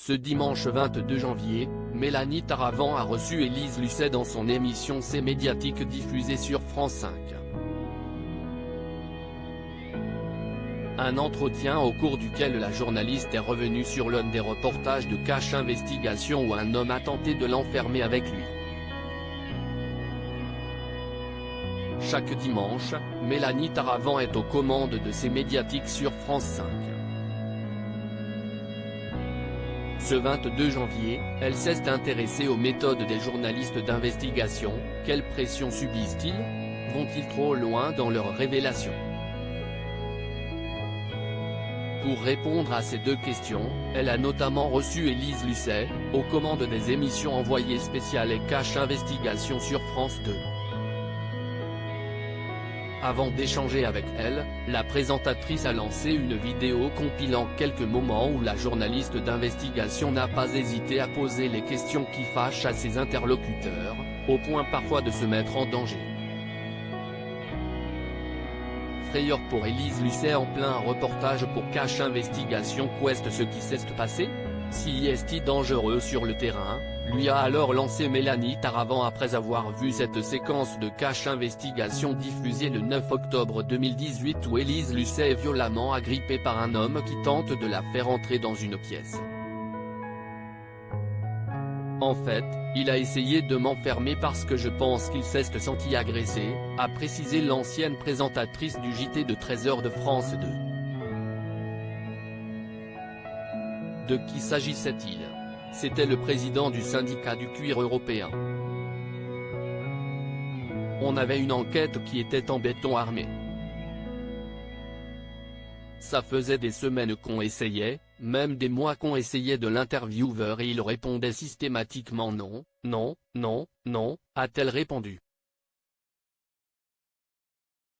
Ce dimanche 22 janvier, Mélanie Taravant a reçu Élise Lucet dans son émission C'est médiatique diffusée sur France 5. Un entretien au cours duquel la journaliste est revenue sur l'un des reportages de Cache Investigation où un homme a tenté de l'enfermer avec lui. Chaque dimanche, Mélanie Taravant est aux commandes de C'est médiatique sur France 5. Ce 22 janvier, elle s'est intéressée aux méthodes des journalistes d'investigation. Quelle pression subissent-ils? Vont-ils trop loin dans leurs révélations? Pour répondre à ces deux questions, elle a notamment reçu Élise Lucet, aux commandes des émissions Envoyé spécial et Cache Investigation sur France 2. Avant d'échanger avec elle, la présentatrice a lancé une vidéo compilant quelques moments où la journaliste d'investigation n'a pas hésité à poser les questions qui fâchent à ses interlocuteurs, au point parfois de se mettre en danger. Frayeur pour Élise Lucet en plein reportage pour Cache Investigation. Qu'est ce qui s'est passé? Si est dangereux sur le terrain, lui a alors lancé Mélanie Taravant après avoir vu cette séquence de Cache Investigation diffusée le 9 octobre 2018 où Élise Lucet est violemment agrippée par un homme qui tente de la faire entrer dans une pièce. En fait, il a essayé de m'enfermer parce que je pense qu'il s'est senti agressé, a précisé l'ancienne présentatrice du JT de 13h de France 2. De qui s'agissait-il? C'était le président du syndicat du cuir européen. On avait une enquête qui était en béton armé. Ça faisait des semaines qu'on essayait, même des mois qu'on essayait de l'intervieweur et il répondait systématiquement non, non, non, non, a-t-elle répondu.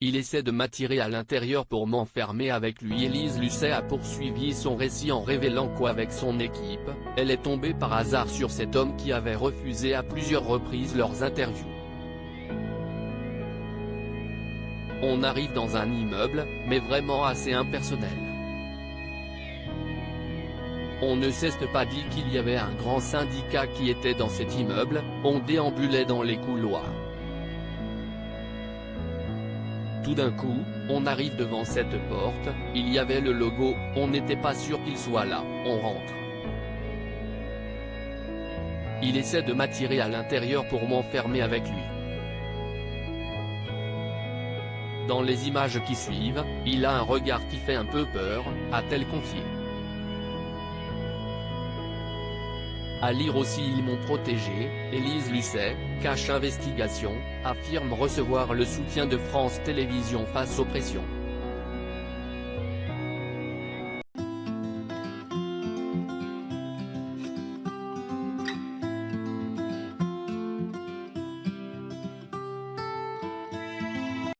Il essaie de m'attirer à l'intérieur pour m'enfermer avec lui. Élise Lucet a poursuivi son récit en révélant qu'avec son équipe, elle est tombée par hasard sur cet homme qui avait refusé à plusieurs reprises leurs interviews. On arrive dans un immeuble, mais vraiment assez impersonnel. On ne s'est pas dit qu'il y avait un grand syndicat qui était dans cet immeuble, on déambulait dans les couloirs. Tout d'un coup, on arrive devant cette porte, il y avait le logo, on n'était pas sûr qu'il soit là, on rentre. Il essaie de m'attirer à l'intérieur pour m'enfermer avec lui. Dans les images qui suivent, il a un regard qui fait un peu peur, a-t-elle confié. À lire aussi Ils m'ont protégé, Élise Lucet, Cache Investigation, affirme recevoir le soutien de France Télévisions face aux pressions.